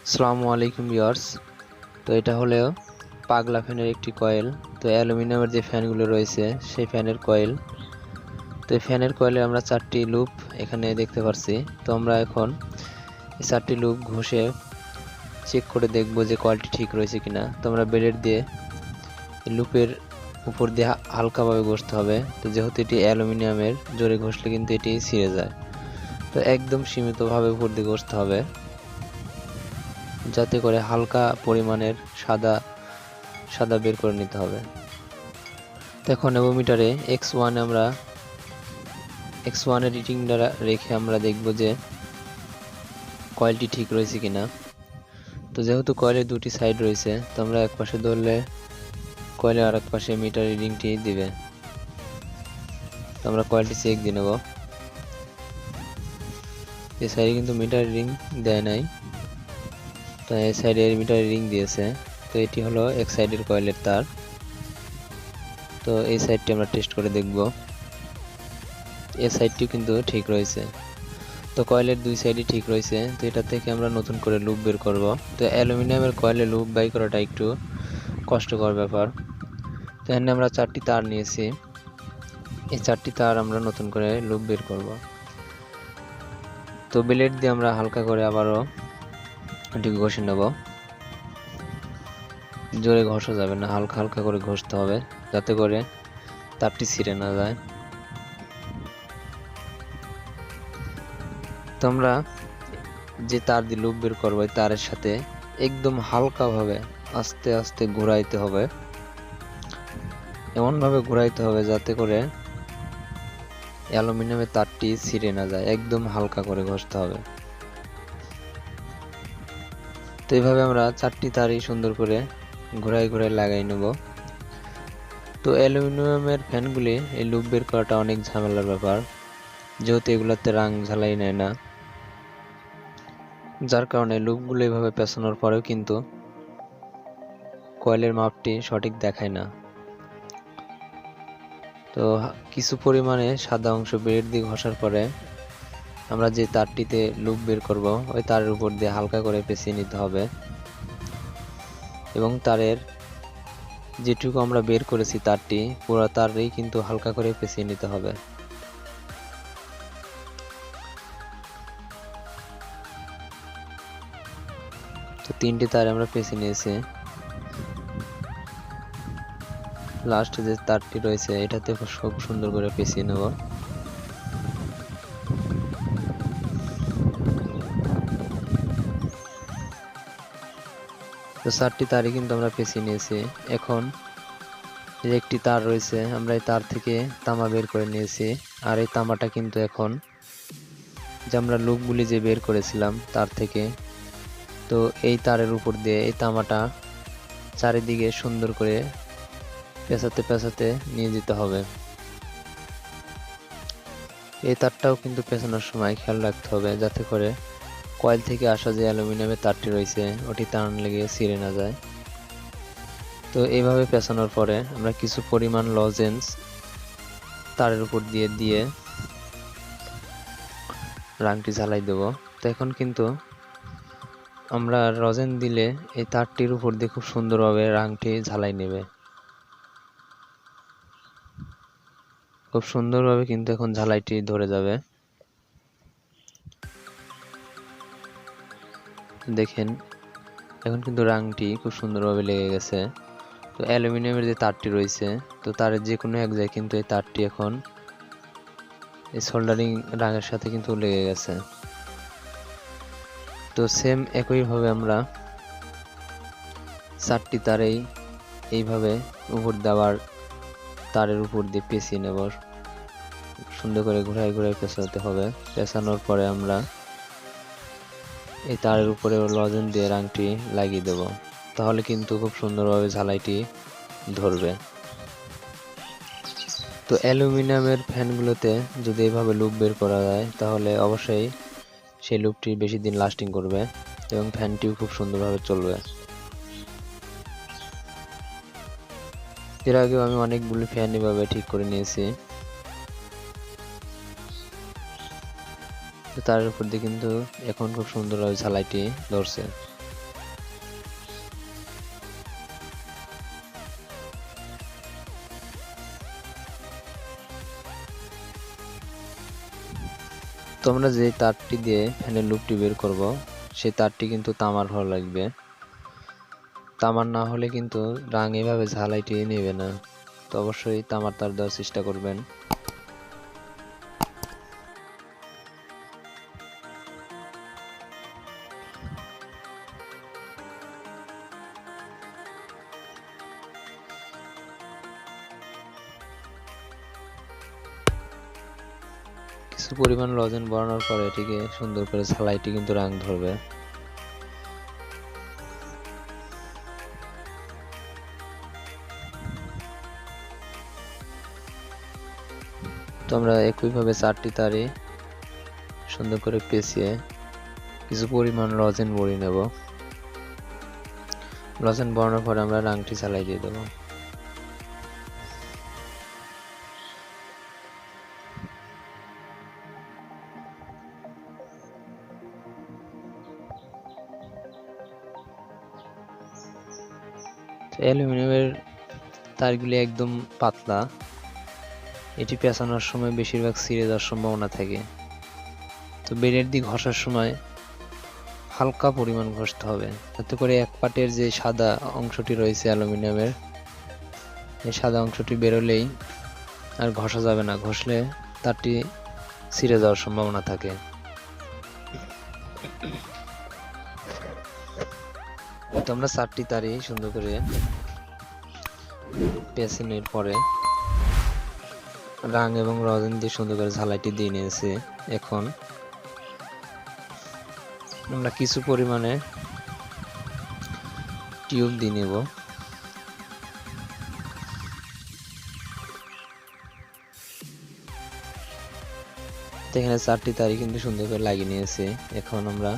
আসসালামু আলাইকুম ভিউয়ার্স। তো এটা হলো পাগলা ফ্যানের একটি কয়েল। তো অ্যালুমিনিয়ামের যে ফ্যানগুলো রয়েছে সেই ফ্যানের কয়েল। তো এই ফ্যানের কয়েলে আমরা 4টি লুপ এখানে দেখতে পাচ্ছি। তো আমরা এখন এই 4টি লুপ ঘষে চেক করে দেখব যে কয়েলটি ঠিক রয়েছে কিনা। তো আমরা ব্লেড দিয়ে এই লুপের উপর দিয়ে হালকাভাবে ঘষতে হবে। তো যেহেতু এটি অ্যালুমিনিয়ামের, জোরে ঘষলে কিন্তু এটি ছিঁড়ে যায়। তো একদম সীমিতভাবে উপর দিয়ে ঘষতে হবে, যাতে করে হালকা পরিমাণের সাদা সাদা বের করে নিতে হবে। তো এখন নেবোমিটারে আমরা x1 এর রিডিংটা রেখে আমরা দেখব যে কয়েলটি ঠিক রয়েছে কিনা। তো যেহেতু কয়েলের দুটি সাইড রয়েছে, তো আমরা এক পাশে ধরলে কয়েলের আরেক পাশে মিটার রিডিংটি দিবে। তো আমরা কয়েলটি চেক দিয়ে নেব। এই সাইডে কিন্তু মিটার রিডিং দেয় নাই, তো এই সাইডে মিটার রিডিং দিয়েছে। তো এটি হলো এক সাইডের কয়েলের তার। তো এই সাইডটি আমরা টেস্ট করে দেখব। এই সাইডটিও কিন্তু ঠিক রয়েছে। তো কয়েলের দুই সাইডই ঠিক রয়েছে। তো এটা থেকে আমরা নতুন করে লুপ বের করব। তো অ্যালুমিনিয়ামের কয়েলে লুপ বাই করাটা একটু কষ্টকর ব্যাপার। তো এখানে আমরা 4টি তার নিয়েছি। এই 4টি তার আমরা নতুন করে লুপ বের করব। তো ব্লেড দিয়ে আমরা হালকা করে আবারও এটি ঘষে নেব। জোরে ঘষা যাবে না, হালকা হালকা করে ঘষতে হবে, যাতে করে তারটি ছিঁড়ে না যায়। তো আমরা যে তার দিয়ে লুপ বের করবো তারের সাথে একদম হালকাভাবে আস্তে আস্তে ঘুরাইতে হবে। এমনভাবে ঘুরাইতে হবে যাতে করে অ্যালুমিনিয়ামের তারটি ছিঁড়ে না যায়। একদম হালকা করে ঘষতে হবে। তো এইভাবে আমরা 4টি তারই সুন্দর করে ঘুরাই ঘুরাই লাগাই নেব। তো অ্যালুমিনিয়ামের ফ্যানগুলি এই লুপ বের করাটা অনেক ঝামেলার ব্যাপার, যেহেতু এগুলাতে রাং ঝালাই নেয় না, যার কারণে লুপগুলো এইভাবে পেঁচানোর পরেও কিন্তু কয়েলের মাপটি সঠিক দেখায় না। তো কিছু পরিমাণে সাদা অংশ ব্লেড দিয়ে ঘষার পরে আমরা যে তারটিতে লুপ বের করব ওই তারের উপর দিয়ে হালকা করে পেঁচিয়ে নিতে হবে, এবং তারের যেটুকু আমরা বের করেছি তারটি পুরো তারেই কিন্তু হালকা করে পেঁচিয়ে নিতে হবে। তো 3টি তার আমরা পেঁচিয়ে নিয়েছি। লাস্টে যে তারটি রয়েছে এটাতে খুব সুন্দর করে পেঁচিয়ে নেব। তো 4টি তারই কিন্তু আমরা পেঁচিয়ে নিয়েছি। এখন যে একটি তার রয়েছে, আমরা এই তার থেকে তামা বের করে নিয়েছি। আর এই তামাটা কিন্তু এখন যে আমরা লুপগুলি যে বের করেছিলাম তার থেকে, তো এই তারের উপর দিয়ে এই তামাটা চারিদিকে সুন্দর করে পেঁচাতে পেঁচাতে নিয়ে যেতে হবে। এই তারটাও কিন্তু পেঁচানোর সময় খেয়াল রাখতে হবে যাতে করে কয়েল থেকে আসা যে অ্যালুমিনিয়ামের তারটি রয়েছে ওটি টান লেগে ছিঁড়ে না যায়। তো এইভাবে পেঁচানোর পরে আমরা কিছু পরিমাণ লজেন্স তারের উপর দিয়ে দিয়ে রাংটি ঝালাই দেব। তো এখন কিন্তু আমরা রজেন দিলে এই তারটির উপর দিয়ে খুব সুন্দরভাবে রাংটি ঝালাই নেবে। খুব সুন্দরভাবে কিন্তু এখন ঝালাইটি ধরে যাবে। দেখেন এখন কিন্তু রাংটি খুব সুন্দরভাবে লেগে গেছে। তো অ্যালুমিনিয়ামের যে তারটি রয়েছে, তো তারের যে কোনো এক জায়গায় কিন্তু এই তারটি এখন এই সোল্ডারিং রাঙের সাথে কিন্তু লেগে গেছে। তো সেম একইভাবে আমরা 4টি তারেই এইভাবে উপর দেওয়ার তারের উপর দিয়ে পেঁচিয়ে নেব। সুন্দর করে ঘুরাই ঘুরাই পেঁচাতে হবে। পেঁচানোর পরে আমরা এই তারের উপরে লজেন দিয়ে রাংটি লাগিয়ে দেব, তাহলে কিন্তু খুব সুন্দরভাবে ঝালাইটি ধরবে। তো অ্যালুমিনিয়ামের ফ্যানগুলোতে যদি এভাবে লুপ বের করা যায় তাহলে অবশ্যই সেই লুপটি বেশি দিন লাস্টিং করবে এবং ফ্যানটিও খুব সুন্দরভাবে চলবে। এর আগেও আমি অনেকগুলো ফ্যান এভাবে ঠিক করে নিয়েছি। তো তার উপর দিয়ে কিন্তু এখন খুব সুন্দরভাবে ঝালাইটি ধরছে। তো আমরা যে তারটি দিয়ে ফ্যানের লুপটি বের করব সেই তারটি কিন্তু তামার হওয়া লাগবে। তামার না হলে কিন্তু রাং এভাবে ঝালাইটি নেবে না। তো অবশ্যই তামার তার দেওয়ার চেষ্টা করবেন। কিছু পরিমাণ লজেন বরানোর পরে এটিকে সুন্দর করে ঝালাইটি কিন্তু রাং ধরবে। তো আমরা একইভাবে 4টি তারে সুন্দর করে পেঁচিয়ে কিছু পরিমাণ লজেন বড়িয়ে নেব। লজেন বরানোর পরে আমরা রাংটি ঝালাই দিয়ে দেবো। অ্যালুমিনিয়ামের তারগুলি একদম পাতলা, এটি পেঁচানোর সময় বেশিরভাগ ছিঁড়ে যাওয়ার সম্ভাবনা থাকে। তো বেড়ের দিক ঘষার সময় হালকা পরিমাণ ঘষতে হবে, যাতে করে এক পাটের যে সাদা অংশটি রয়েছে অ্যালুমিনিয়ামের, এই সাদা অংশটি বেরোলেই আর ঘষা যাবে না, ঘষলে তারটি ছিঁড়ে যাওয়ার সম্ভাবনা থাকে। তো আমরা 4টি তারই সুন্দর করে পেঁচানোর পরে রাং এবং রজন দিয়ে সুন্দর করে ঝালাইটি দিয়ে নিয়েছি। এখন আমরা কিছু পরিমাণে টিউব দিয়ে নেব। এখানে 4টি তারই কিন্তু সুন্দর করে লাগিয়ে নিয়েছি। এখন আমরা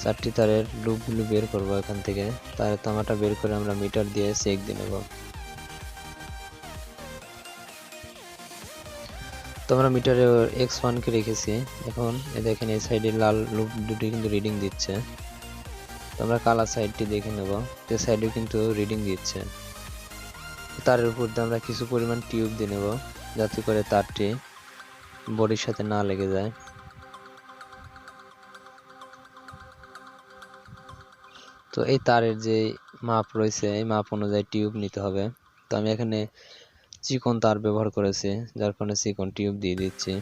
4টি তারের লুপগুলো বের করব। এখান থেকে তারের তামাটা বের করে আমরা মিটার দিয়ে চেক দিয়ে নেব। তো আমরা মিটারে x1 কে রেখেছি। এখন দেখেন এই সাইডে লাল লুপ দুটি কিন্তু রিডিং দিচ্ছে। তো আমরা কালার সাইডটি দেখে নেব, এই সাইডেও কিন্তু রিডিং দিচ্ছে। তারের উপর দিয়ে আমরা কিছু পরিমাণ টিউব দিয়ে নেব, যাতে করে তারটি বডির সাথে না লেগে যায়। তো এই তারের যে মাপ রয়েছে এই মাপ অনুযায়ী টিউব নিতে হবে। তো আমি এখানে চিকন তার ব্যবহার করেছি, যার কারণে চিকন টিউব দিয়ে দিচ্ছি।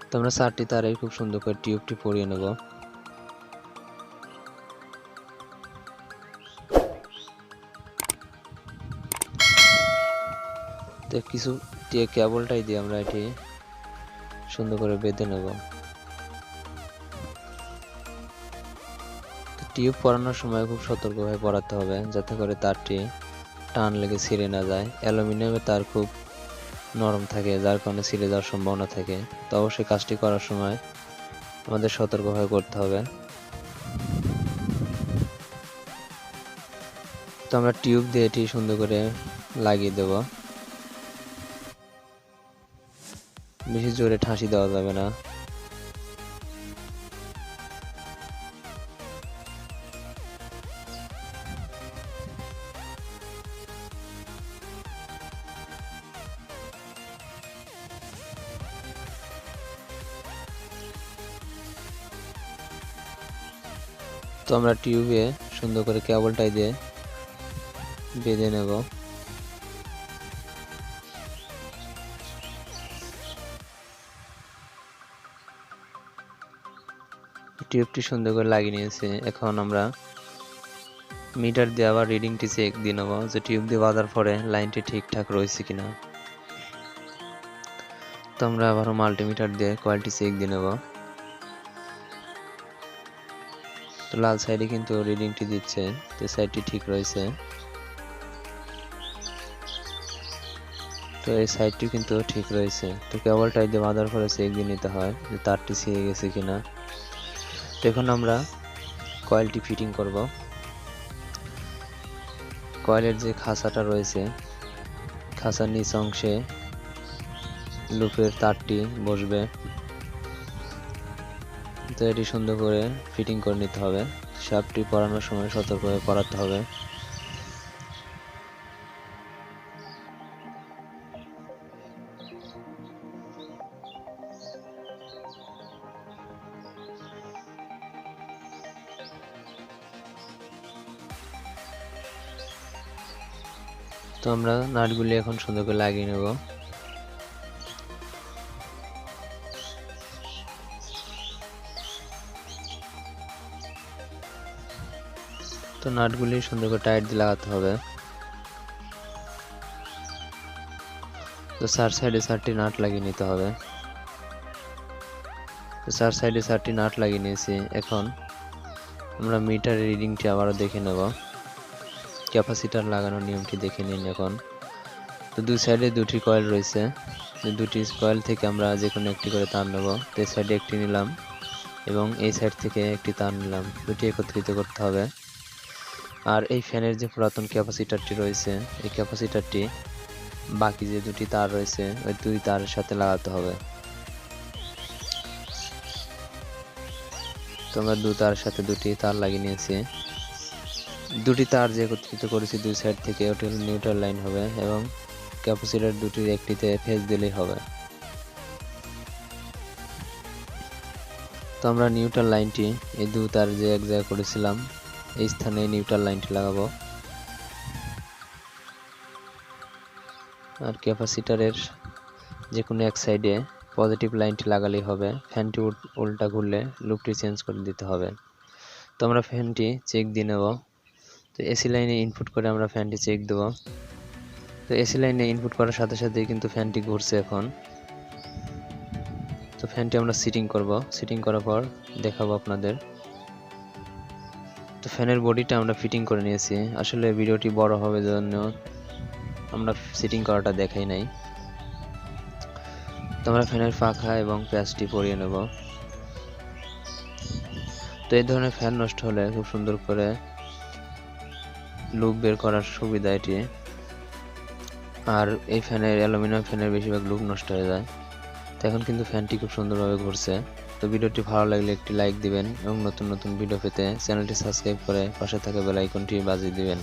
তো আমরা 4টি তারে খুব সুন্দর করে টিউবটি পরিয়ে নেব। তো কিছু কেবলটাই দিয়ে আমরা এটি সুন্দর করে বেঁধে নেব। টিউব পরানোর সময় খুব সতর্কভাবে পরাতে হবে, যাতে করে তারটি টান লেগে ছিঁড়ে না যায়। অ্যালুমিনিয়ামের তার খুব নরম থাকে, যার কারণে ছিঁড়ে যাওয়ার সম্ভাবনা থাকে। তো অবশ্যই কাজটি করার সময় আমাদের সতর্কভাবে করতে হবে। তো আমরা টিউব দিয়ে এটি সুন্দর করে লাগিয়ে দেব। বেশি জোরে ঠাঁসি দেওয়া যাবে না। তো আমরা টিউবে সুন্দর করে কেবলটাই দিয়ে বেঁধে নেব। টিউবটি সুন্দর করে লাগিয়ে নিয়েছি। এখন আমরা মিটার দিয়ে আবার রিডিংটি চেক দিয়ে নেব, যে টিউব দিয়ে বাঁধার পরে লাইনটি ঠিকঠাক রয়েছে কিনা। তো আমরা আবারও মাল্টিমিটার দিয়ে কয়েলটি চেক দিয়ে নেব। তো লাল সাইডে কিন্তু রিডিংটি দিচ্ছে, তো সাইডটি ঠিক রয়েছে। তো এই সাইডটি কিন্তু ঠিক রয়েছে। তো কেবলটাই দিয়ে বাঁধার পরে চেক দিয়ে নিতে হয় যে তারটি ছিঁড়ে গেছে কিনা। তো এখন আমরা কয়েলটি ফিটিং করব। কয়েলের যে খাঁচাটা রয়েছে, খাঁচার নিচ অংশে লুপের তারটি বসবে। তো এটি সুন্দর করে ফিটিং করে নিতে হবে। শাফটটি পরানোর সময় সতর্কভাবে পরাতে হবে। তো আমরা নাটগুলি এখন সুন্দর করে লাগিয়ে নেব। তো নাটগুলি সুন্দর করে টাইট দিয়ে লাগাতে হবে। তো চার সাইডে 4টি নাট লাগিয়ে নিতে হবে। তো 4 সাইডে 4টি নাট লাগিয়ে নিয়েছি। এখন আমরা মিটার রিডিংটি আবারও দেখে নেব। ক্যাপাসিটার লাগানোর নিয়মটি দেখে নিন এখন। তো দুই সাইডে 2টি কয়েল রয়েছে। দুটি কয়েল থেকে আমরা যে কোনো একটি করে তার নেব। তো এই সাইডে একটি নিলাম এবং এই সাইড থেকে একটি তার নিলাম, দুটি একত্রিত করতে হবে। আর এই ফ্যানের যে পুরাতন ক্যাপাসিটারটি রয়েছে, এই ক্যাপাসিটারটি বাকি যে 2টি তার রয়েছে ওই 2 তারের সাথে লাগাতে হবে। তো আমরা 2 তারের সাথে 2টি তার লাগিয়ে নিয়েছি। 2টি তার যে একত্রিত করেছি দুই সাইড থেকে, ওটি হলো নিউট্রাল লাইন হবে এবং ক্যাপাসিটর দুটির একটিতে ফেজ দিলেই হবে। তো আমরা নিউট্রাল লাইনটি এই 2 তার যে এক জায়গায় করেছিলাম এই স্থানে নিউট্রাল লাইনটি লাগাবো। আর ক্যাপাসিটরের যে কোনো এক সাইডে পজিটিভ লাইনটি লাগালেই হবে। ফ্যানটি উল্টা ঘুরলে লুপটি চেঞ্জ করে দিতে হবে। তো আমরা ফ্যানটি চেক দিয়ে নেব। তো এসি লাইনে ইনপুট করে আমরা ফ্যানটি চেক দেব। তো এসি লাইনে ইনপুট করার সাথে সাথেই কিন্তু ফ্যানটি ঘুরছে এখন। তো ফ্যানটি আমরা সিটিং করব, সিটিং করার পর দেখাবো আপনাদের। তো ফ্যানের বডিটা আমরা ফিটিং করে নিয়েছি। আসলে ভিডিওটি বড় হবে জন্য আমরা সিটিং করাটা দেখাই নাই। তো আমরা ফ্যানের পাখা এবং প্যাচটি পরিয়ে নেব। তো এই ধরনের ফ্যান নষ্ট হলে খুব সুন্দর করে লুপ বের করার সুবিধা এটি। আর এই ফ্যানের অ্যালুমিনিয়াম ফ্যানের বেশিরভাগ লুপ নষ্ট হয়ে যায়। তো এখন কিন্তু ফ্যানটি খুব সুন্দরভাবে ঘুরছে। তো ভিডিওটি ভালো লাগলে একটি লাইক দিবেন এবং নতুন নতুন ভিডিও পেতে চ্যানেলটি সাবস্ক্রাইব করে পাশে থাকা বেল আইকনটি বাজিয়ে দিবেন।